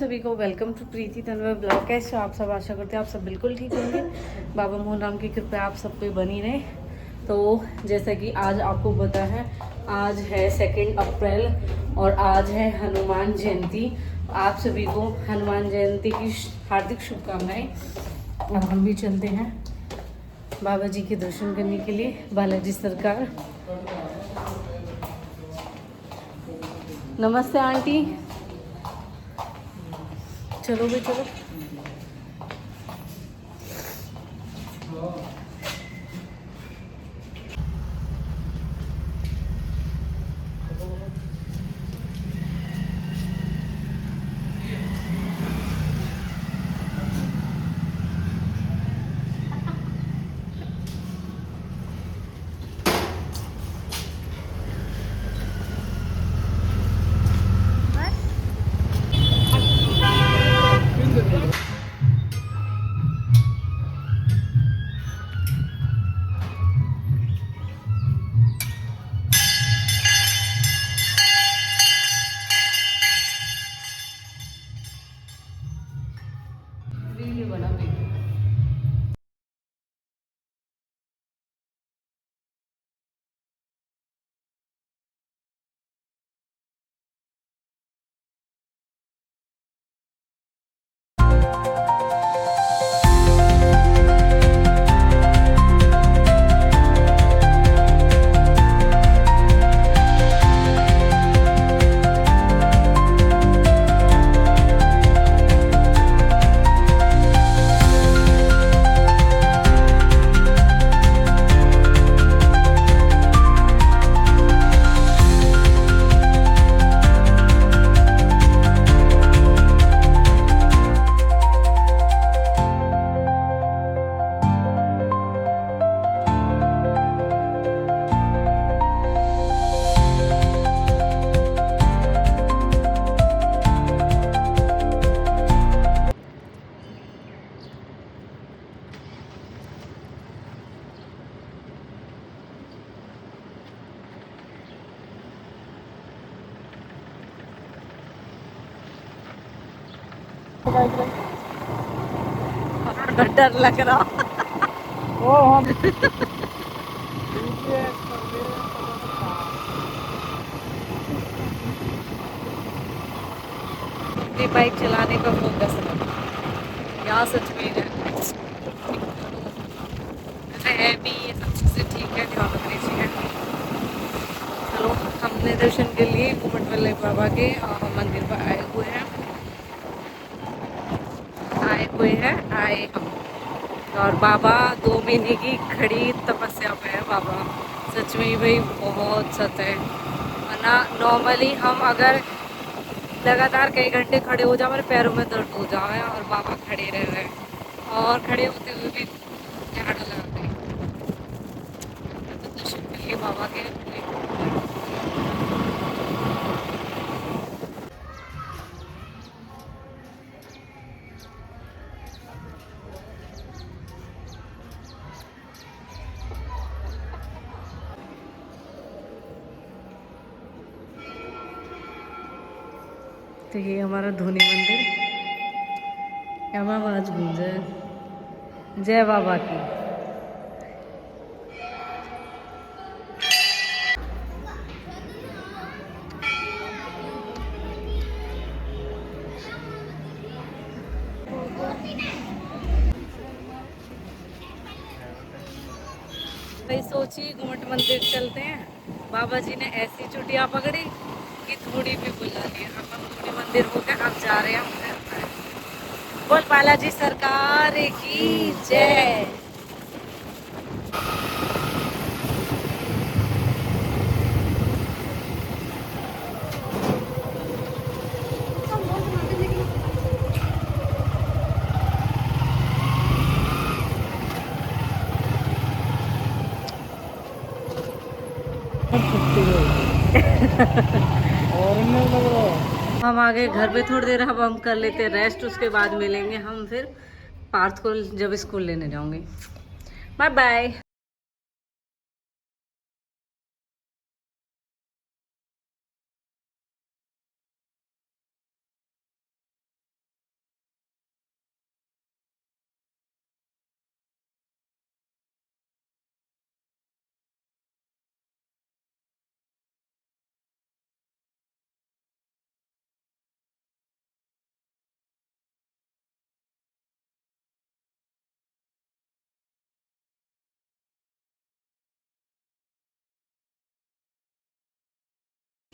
सभी को welcome to Preeti Tanwar blog. कैसे हो आप सब? आशा करते हैं आप सब बिल्कुल ठीक होंगे। बाबा मोहन राम की कृपा आप सब पे बनी रहे। तो जैसा कि आज आपको पता है, आज है 2 अप्रैल और आज है हनुमान जयंती। आप सभी को हनुमान जयंती की हार्दिक शुभकामनाएं। और हम भी चलते हैं बाबा जी के दर्शन करने के लिए, बालाजी सरकार। नमस्ते आंटी, चलो भाई चलो। वीडियो बना वीडियो। डर लग रहा। अपनी बाइक चलाने का फोकस है यहाँ, सच में है भी, ये सब चीज़ें ठीक है, ध्यान रखनी चाहिए। चलो, हमने दर्शन के लिए घुमट वाले बाबा के मंदिर पर आए हम। और बाबा 2 महीने की खड़ी तपस्या पे है बाबा। सच में भाई बहुत सच है। वरना नॉर्मली हम अगर लगातार कई घंटे खड़े हो जाए, हमारे पैरों में दर्द हो जाए, और बाबा खड़े रह रहे हैं और खड़े होते हुए भी झाड़ू लगाते हैं। तो दर्शन के लिए बाबा के तो ये हमारा धोनी मंदिर। क्या आवाज गूंजे, जय बाबा की। भाई सोचिए, घुमट मंदिर चलते हैं, बाबा जी ने ऐसी चुटिया पकड़ी कि थोड़ी भी बुला ली। अब हम धोनी मंदिर हो गए, अब जा रहे हैं हम घर। बोल बालाजी सरकार की जय। हम आ गए घर पे थोड़ी देर, अब हम कर लेते रेस्ट, उसके बाद मिलेंगे हम फिर पार्थ को जब स्कूल लेने जाऊंगी। Bye bye.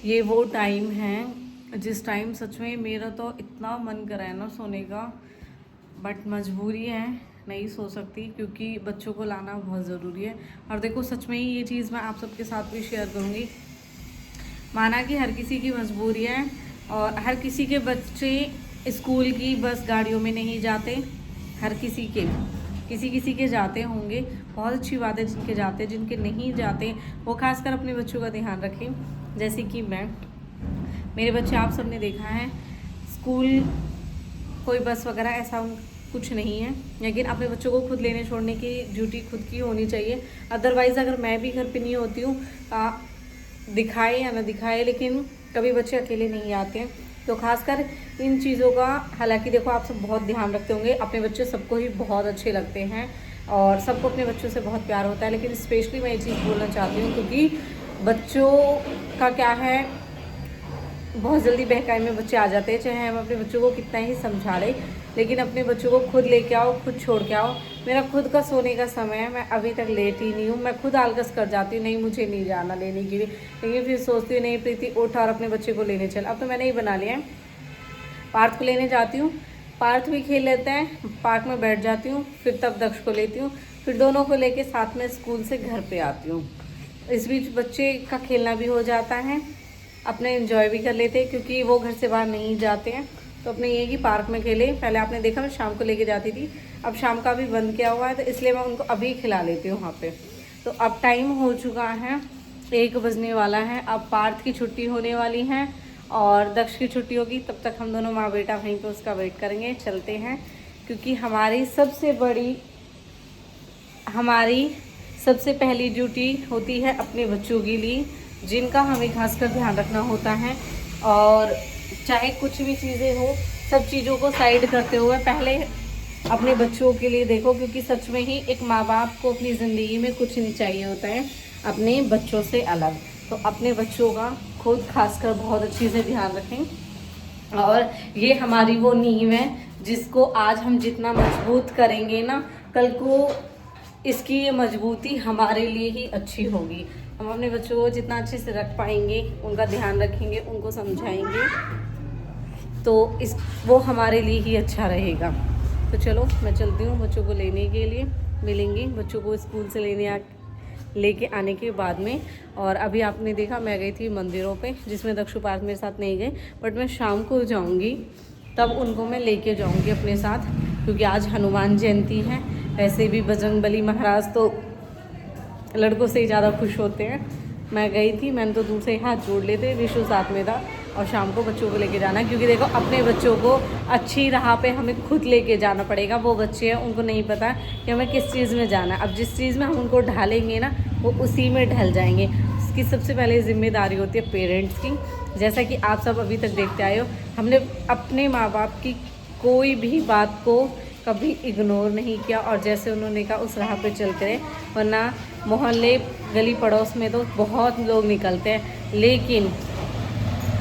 ये वो टाइम है जिस टाइम सच में मेरा तो इतना मन कर रहा है ना सोने का, बट मजबूरी है, नहीं सो सकती क्योंकि बच्चों को लाना बहुत ज़रूरी है। और देखो सच में ही ये चीज़ मैं आप सबके साथ भी शेयर करूँगी। माना कि हर किसी की मजबूरी है और हर किसी के बच्चे स्कूल की बस गाड़ियों में नहीं जाते, हर किसी के किसी के जाते होंगे, बहुत अच्छी बात है जिनके जाते, जिनके नहीं जाते वो खासकर अपने बच्चों का ध्यान रखें। जैसे कि मेरे बच्चे आप सबने देखा है, स्कूल कोई बस वगैरह ऐसा कुछ नहीं है, लेकिन अपने बच्चों को खुद लेने छोड़ने की ड्यूटी खुद की होनी चाहिए। अदरवाइज़ अगर मैं भी घर पे नहीं होती हूँ, दिखाए या ना दिखाए, लेकिन कभी बच्चे अकेले नहीं आते हैं। तो खासकर इन चीज़ों का, हालांकि देखो आप सब बहुत ध्यान रखते होंगे, अपने बच्चे सबको ही बहुत अच्छे लगते हैं और सबको अपने बच्चों से बहुत प्यार होता है, लेकिन स्पेशली मैं ये चीज़ बोलना चाहती हूँ क्योंकि बच्चों का क्या है, बहुत जल्दी बहकाई में बच्चे आ जाते हैं, चाहे हम अपने बच्चों को कितना ही समझा लें, लेकिन अपने बच्चों को खुद लेके आओ, खुद छोड़ के आओ। मेरा खुद का सोने का समय है, मैं अभी तक लेट ही नहीं हूँ, मैं खुद आलकस कर जाती हूँ, नहीं मुझे नहीं जाना लेने के लिए, लेकिन फिर सोचती हूँ नहीं प्रीति उठ और अपने बच्चे को लेने चल। अब तो मैंने ही बना लिया है, पार्थ को लेने जाती हूँ, पार्थ भी खेल लेते हैं, पार्क में बैठ जाती हूँ, फिर तब दक्ष को लेती हूँ, फिर दोनों को लेके साथ में स्कूल से घर पे आती हूँ। इस बीच बच्चे का खेलना भी हो जाता है, अपने एंजॉय भी कर लेते हैं क्योंकि वो घर से बाहर नहीं जाते हैं, तो अपने ये कि पार्क में खेले। पहले आपने देखा मैं शाम को लेके जाती थी, अब शाम का भी बंद किया हुआ है, तो इसलिए मैं उनको अभी खिला लेती हूँ वहाँ पे। तो अब टाइम हो चुका है, 1 बजने वाला है, अब पार्थ की छुट्टी होने वाली है और दक्ष की छुट्टी होगी, तब तक हम दोनों माँ बेटा वहीं पर उसका वेट करेंगे। चलते हैं क्योंकि हमारी सबसे पहली ड्यूटी होती है अपने बच्चों के लिए, जिनका हमें खासकर ध्यान रखना होता है। और चाहे कुछ भी चीज़ें हो, सब चीज़ों को साइड करते हुए पहले अपने बच्चों के लिए देखो, क्योंकि सच में ही एक माँ बाप को अपनी ज़िंदगी में कुछ नहीं चाहिए होता है अपने बच्चों से अलग। तो अपने बच्चों का खुद खासकर बहुत अच्छे से ध्यान रखें। और ये हमारी वो नींव है जिसको आज हम जितना मजबूत करेंगे ना, कल को इसकी ये मजबूती हमारे लिए ही अच्छी होगी। हम अपने बच्चों को जितना अच्छे से रख पाएंगे, उनका ध्यान रखेंगे, उनको समझाएंगे, तो वो हमारे लिए ही अच्छा रहेगा। तो चलो मैं चलती हूँ बच्चों को लेने के लिए, मिलेंगे बच्चों को स्कूल से लेके आने के बाद में। और अभी आपने देखा मैं गई थी मंदिरों पे, जिसमें दक्षु पार्क मेरे साथ नहीं गए, बट मैं शाम को जाऊँगी, तब उनको मैं लेके जाऊँगी अपने साथ, क्योंकि आज हनुमान जयंती है। वैसे भी बजरंगबली महाराज तो लड़कों से ही ज़्यादा खुश होते हैं। मैं गई थी, मैंने तो दूर से हाथ जोड़ लेते, विशु साथ में था। और शाम को बच्चों को लेके जाना है, क्योंकि देखो अपने बच्चों को अच्छी राह पे हमें खुद लेके जाना पड़ेगा। वो बच्चे हैं, उनको नहीं पता कि हमें किस चीज़ में जाना है। अब जिस चीज़ में हम उनको ढालेंगे ना, वो उसी में ढल जाएंगे। उसकी सबसे पहले जिम्मेदारी होती है पेरेंट्स की। जैसा कि आप सब अभी तक देखते आए हो, हमने अपने माँ बाप की कोई भी बात को कभी इग्नोर नहीं किया, और जैसे उन्होंने कहा उस राह पे चलते रहे। वरना मोहल्ले गली पड़ोस में तो बहुत लोग निकलते हैं, लेकिन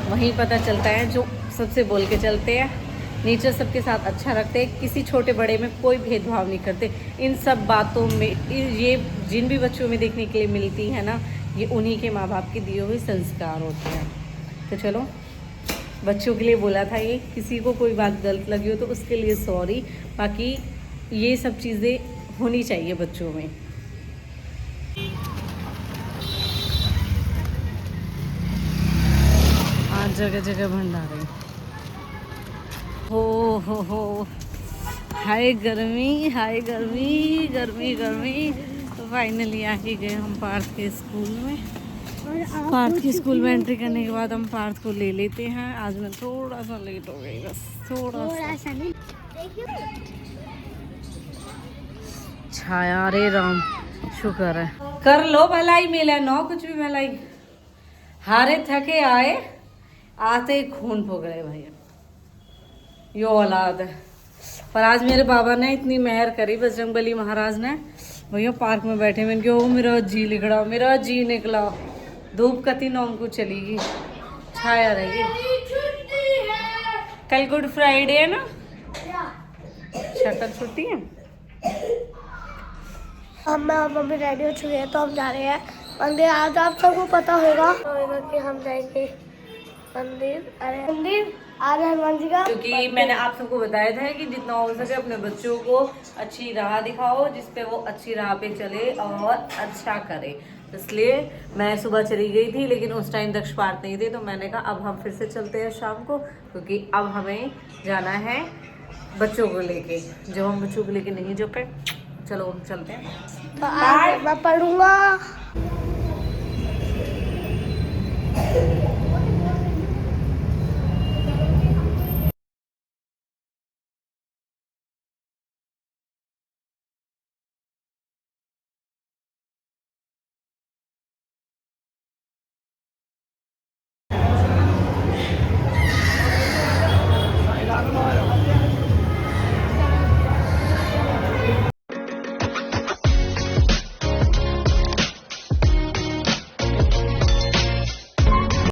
वहीं पता चलता है जो सबसे बोल के चलते हैं, नेचर सबके साथ अच्छा रखते हैं, किसी छोटे बड़े में कोई भेदभाव नहीं करते। इन सब बातों में ये जिन भी बच्चों में देखने के लिए मिलती है ना, ये उन्हीं के माँ बाप के दिए हुए संस्कार होते हैं। तो चलो, बच्चों के लिए बोला था ये, किसी को कोई बात गलत लगी हो तो उसके लिए सॉरी। बाकी ये सब चीज़ें होनी चाहिए बच्चों में। आज जगह जगह भंडारे, हो हाय गर्मी, हाय गर्मी, गर्मी गर्मी। तो फाइनली आ ही गए हम पार्थ के स्कूल में। पार्थ के स्कूल में एंट्री करने के बाद हम पार्थ को ले लेते हैं। आज मैं थोड़ा सा लेट हो गई, बस थोड़ा सा। छाया, रे राम शुक्र है, कर लो भलाई, मिला नो कुछ भी भलाई। हारे थके आए, आते खून पकड़े भैया, यो औलाद है। पर आज मेरे बाबा ने इतनी मेहर करी, बजरंगबली महाराज ने, भैया पार्क में बैठे मैंने क्यों, मेरा जी निकला, मेरा जी निकला। धूप कति नौम को चलेगी, छाया रहेगी। कल गुड फ्राइडे है ना, अच्छा कल छुट्टी है। हम मैं और मम्मी रेडी हो चुके हैं, तो हम जा रहे हैं मंदिर। आज आप सबको पता होगा कि हम जाएंगे मंदिर, अरे मंदिर आज हनुमान जी का, क्योंकि मैंने आप सबको बताया था कि जितना हो सके अपने बच्चों को अच्छी राह दिखाओ जिसपे वो अच्छी राह पे चले और अच्छा करे। इसलिए मैं सुबह चली गई थी, लेकिन उस टाइम दक्ष पार्क नहीं थे, तो मैंने कहा अब हम फिर से चलते हैं शाम को, क्योंकि अब हमें जाना है बच्चों को लेके। जब हम बच्चों को लेके नहीं जा पाए, चलो हम चलते हैं। तो आज मैं पढ़ूंगा।